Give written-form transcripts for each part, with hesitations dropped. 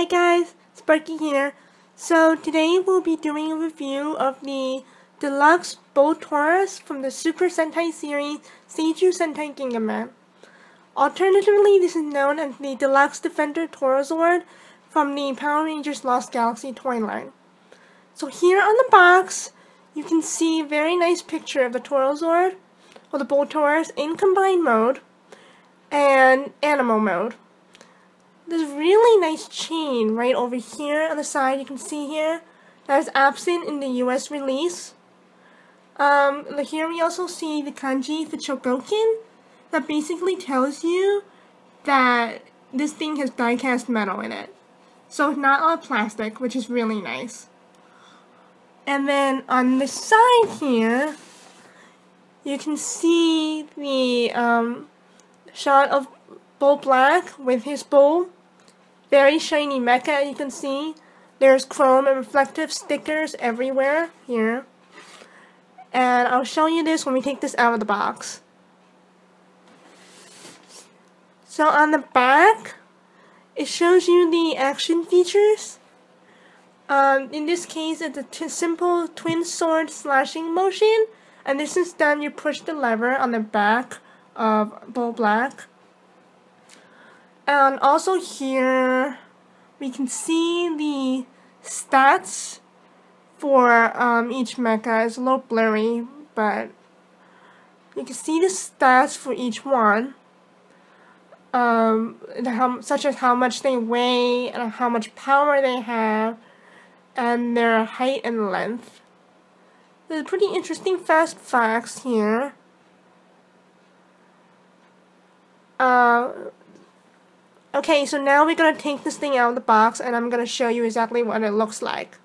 Hi guys, Sparky here. So today we'll be doing a review of the deluxe Bulltaurus from the Super Sentai series Seijuu Sentai Gingaman. Alternatively, this is known as the Deluxe Defender Taurazord from the Power Rangers Lost Galaxy toy line. So here on the box, you can see a very nice picture of the Taurazord, or the Bulltaurus, in combined mode and animal mode. There's a really nice chain right over here on the side, you can see here, that is absent in the US release. Here we also see the kanji for Chogokin, that basically tells you that this thing has die-cast metal in it. So it's not all plastic, which is really nice. And then on the side here, you can see the shot of Bull Black with his bull. Very shiny mecha, you can see. There's chrome and reflective stickers everywhere here. And I'll show you this when we take this out of the box. So on the back, it shows you the action features. In this case, it's a simple twin sword slashing motion. And this is done, you push the lever on the back of Bull Black. And also here, we can see the stats for each mecha. It's a little blurry, but you can see the stats for each one, such as how much they weigh, and how much power they have, and their height and length. There's pretty interesting fast facts here. Okay, so now we're going to take this thing out of the box and I'm going to show you exactly what it looks like.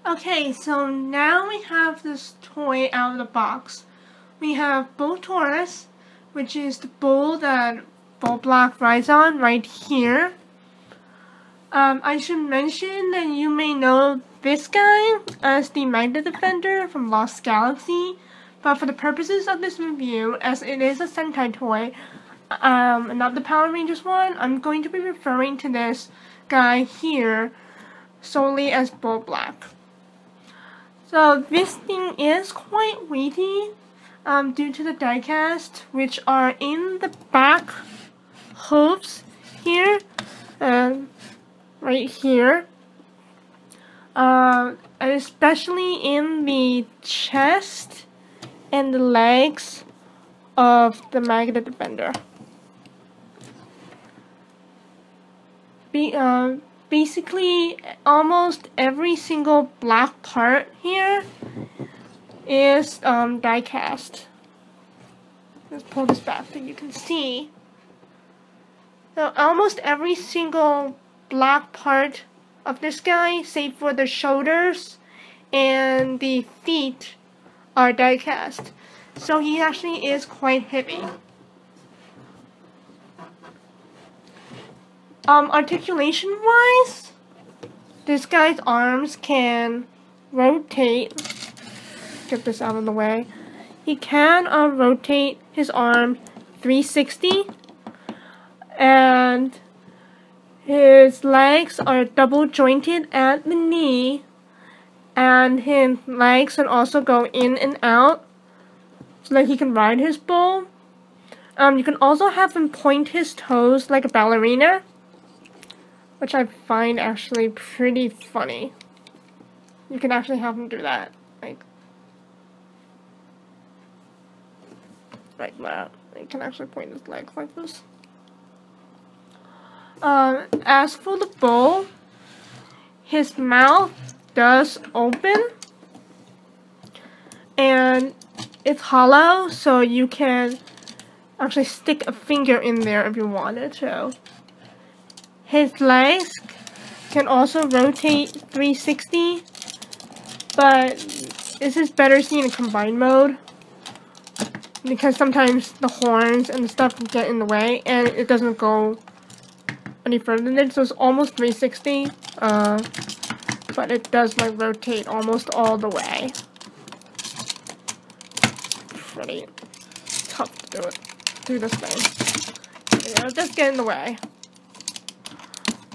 Okay, so now we have this toy out of the box. We have Bulltaurus, which is the bull that Bull Black rides on right here. I should mention that you may know this guy as the Magnet Defender from Lost Galaxy, but for the purposes of this review, as it is a Sentai toy, not the Power Rangers one, I'm going to be referring to this guy here solely as Bull Black. So this thing is quite weighty due to the diecast, which are in the back hooves here and right here, and especially in the chest and the legs of the Magnet Defender. Basically, almost every single black part here is die cast. Let's pull this back so you can see. So almost every single black part of this guy, save for the shoulders and the feet, are die cast. So he actually is quite heavy. Articulation-wise, this guy's arms can rotate. Get this out of the way. He can rotate his arm 360, and his legs are double jointed at the knee, and his legs can also go in and out so that he can ride his bull. You can also have him point his toes like a ballerina, which I find actually pretty funny. You can actually have him do that, like that. You can actually point his legs like this. As for the bull, his mouth does open, and it's hollow, so you can actually stick a finger in there if you wanted to. His legs can also rotate 360, but this is better seen in combined mode because sometimes the horns and the stuff can get in the way and it doesn't go any further than it, so it's almost 360, but it does like rotate almost all the way. Pretty tough to do this thing. Yeah, just get in the way.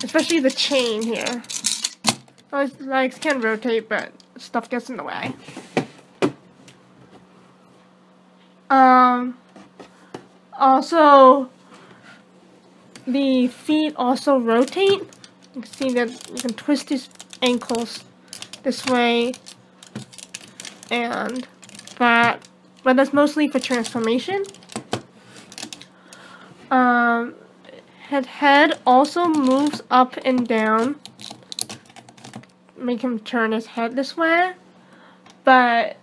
especially the chain here. Those legs can rotate, but stuff gets in the way. Also, the feet also rotate. You can see that you can twist his ankles this way and that, but that's mostly for transformation. His head also moves up and down. Make him turn his head this way, but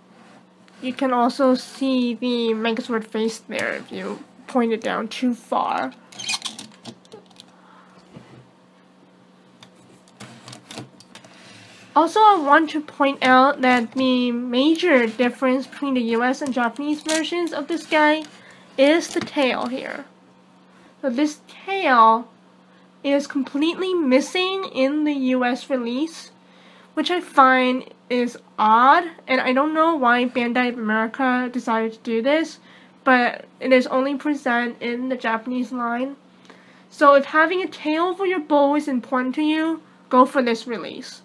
you can also see the Megazord face there if you point it down too far. Also, I want to point out that the major difference between the US and Japanese versions of this guy is the tail here. So this tail is completely missing in the US release, which I find is odd, and I don't know why Bandai of America decided to do this, but it is only present in the Japanese line. So if having a tail for your bow is important to you, go for this release.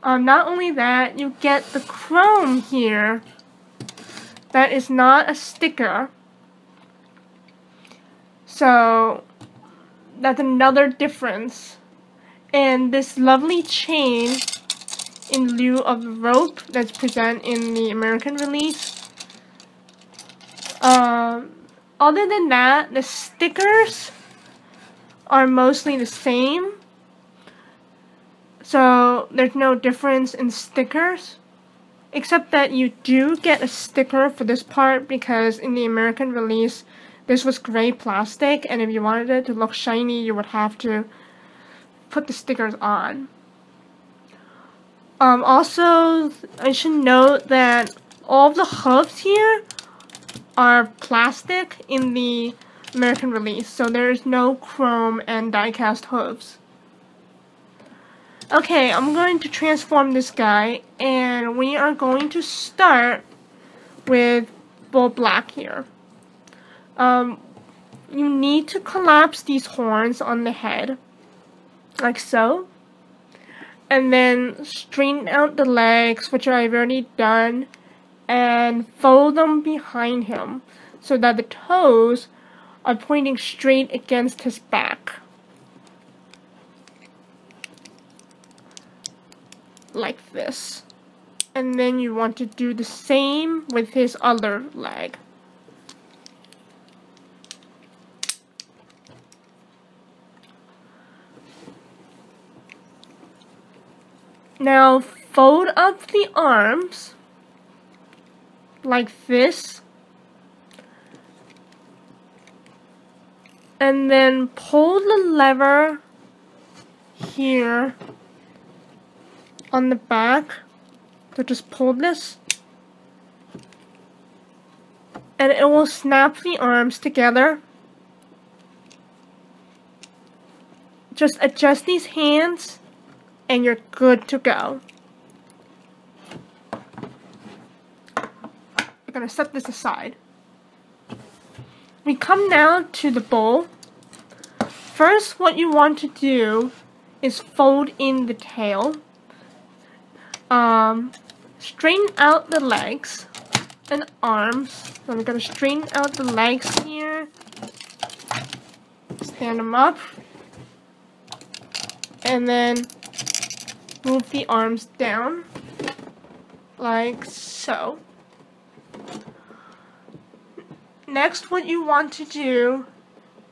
Not only that, you get the chrome here that is not a sticker. So that's another difference. And this lovely chain in lieu of the rope that's present in the American release. Other than that, the stickers are mostly the same. So there's no difference in stickers, except that you do get a sticker for this part because in the American release this was gray plastic, and if you wanted it to look shiny you would have to put the stickers on. Also, I should note that all of the hooves here are plastic in the American release, so there is no chrome and die-cast hooves. Okay, I'm going to transform this guy, and we are going to start with Bull Black here. You need to collapse these horns on the head, like so. And then straighten out the legs, which I've already done, and fold them behind him so that the toes are pointing straight against his back. Like this. And then you want to do the same with his other leg. Now fold up the arms like this, and then pull the lever here on the back. So just pull this, and it will snap the arms together. Just adjust these hands and you're good to go. We're gonna set this aside. We come now to the bowl. First, what you want to do is fold in the tail. Straighten out the legs and arms. So I'm gonna straighten out the legs here. Stand them up. And then move the arms down, like so. Next, what you want to do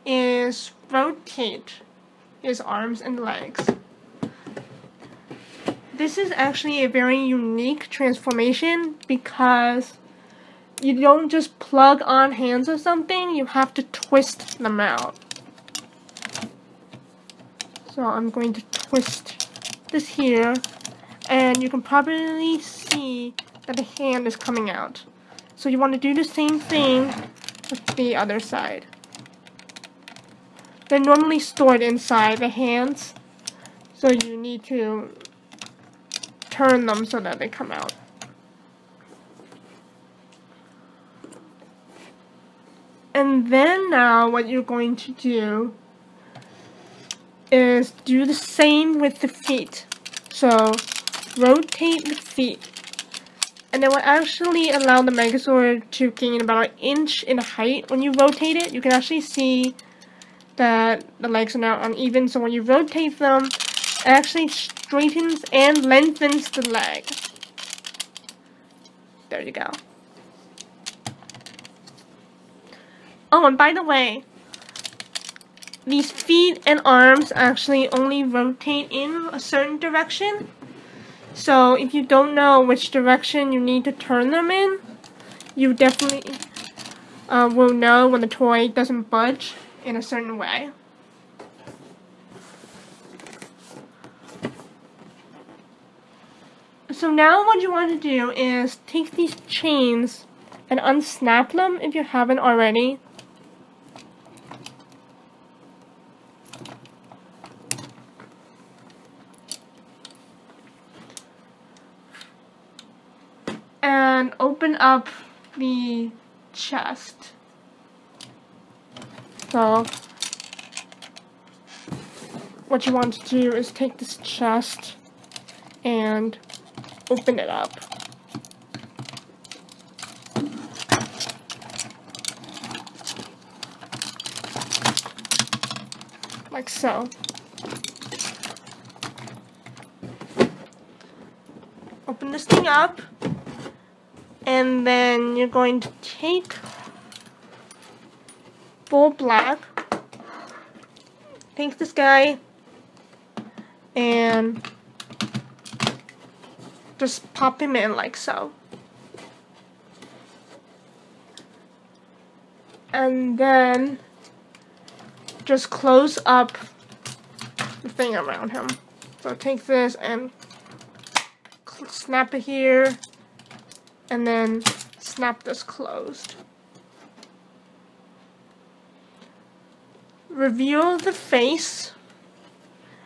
is rotate his arms and legs. This is actually a very unique transformation because you don't just plug on hands or something, you have to twist them out. So I'm going to twist this here, and you can probably see that the hand is coming out. So you want to do the same thing with the other side. They're normally stored inside the hands, so you need to turn them so that they come out. And then now what you're going to do is do the same with the feet. So rotate the feet. And it will actually allow the Megazord to gain about an inch in height. When you rotate it, you can actually see that the legs are now uneven. So when you rotate them, it actually straightens and lengthens the leg. There you go. Oh, and by the way, these feet and arms actually only rotate in a certain direction. So if you don't know which direction you need to turn them in, you definitely will know when the toy doesn't budge in a certain way. So now what you want to do is take these chains and unsnap them if you haven't already. And open up the chest. So what you want to do is take this chest and open it up. Like so. Open this thing up. And then you're going to take Bull Black, take this guy, and just pop him in like so. And then just close up the thing around him. So take this and snap it here. And then snap this closed. Reveal the face.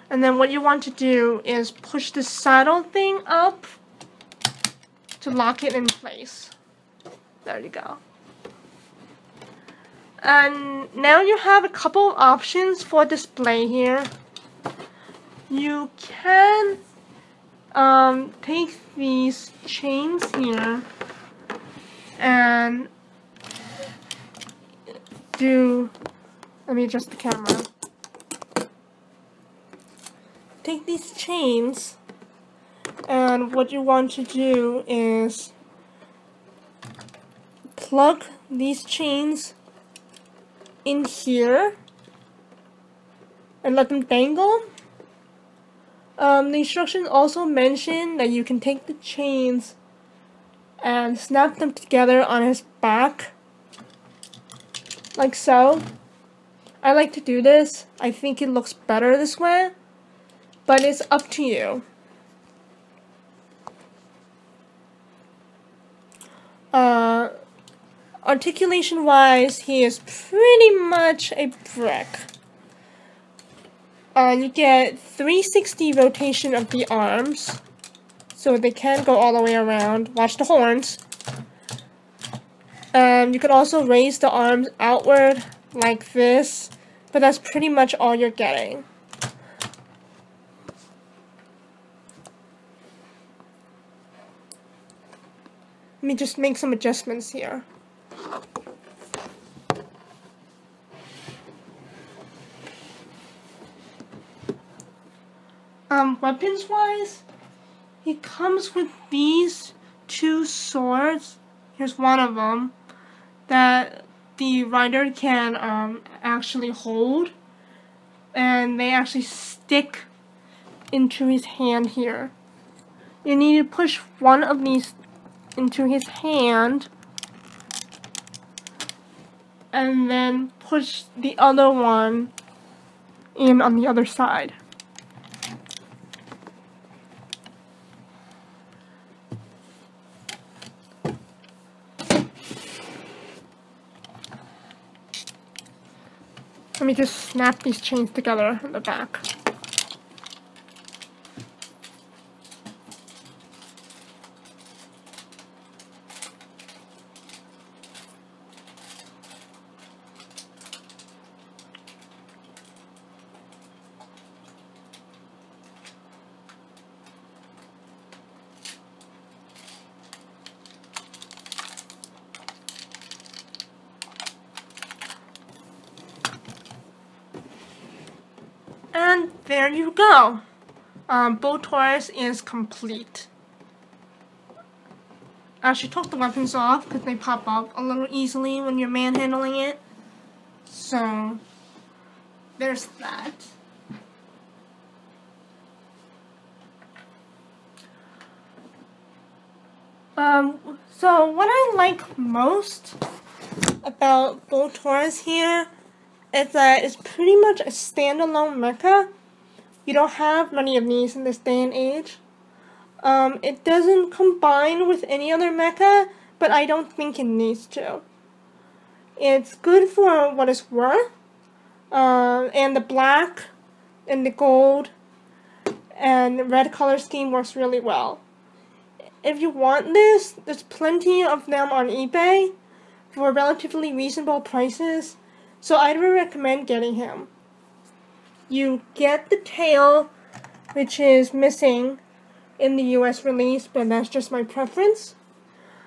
And then what you want to do is push the saddle thing up to lock it in place. There you go. And now you have a couple of options for display here. You can take these chains here and let me adjust the camera. Take these chains, and what you want to do is plug these chains in here and let them dangle. The instructions also mention that you can take the chains and snap them together on his back, like so. I like to do this. I think it looks better this way, but it's up to you. Articulation wise, he is pretty much a brick. You get 360 rotation of the arms, so they can go all the way around. Watch the horns. You can also raise the arms outward like this, but that's pretty much all you're getting. Let me just make some adjustments here. Weapons-wise, he comes with these two swords. Here's one of them that the rider can actually hold, and they actually stick into his hand here. You need to push one of these into his hand, and then push the other one in on the other side. Let me just snap these chains together in the back. And there you go. Bulltaurus is complete. I actually took the weapons off because they pop up a little easily when you're manhandling it. So, there's that. So what I like most about Bulltaurus here is that it's pretty much a standalone mecha. You don't have many of these in this day and age. It doesn't combine with any other mecha, but I don't think it needs to. It's good for what it's worth, and the black and the gold and red color scheme works really well. If you want this, there's plenty of them on eBay for relatively reasonable prices, so I'd recommend getting him. You get the tail, which is missing in the US release, but that's just my preference.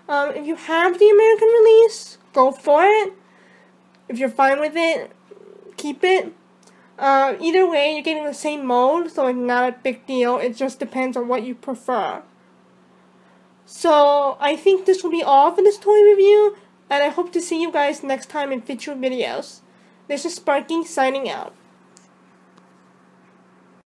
If you have the American release, go for it. If you're fine with it, keep it. Either way, you're getting the same mode, so it's not a big deal. It just depends on what you prefer. So, I think this will be all for this toy review, and I hope to see you guys next time in future videos. This is Sparky signing out.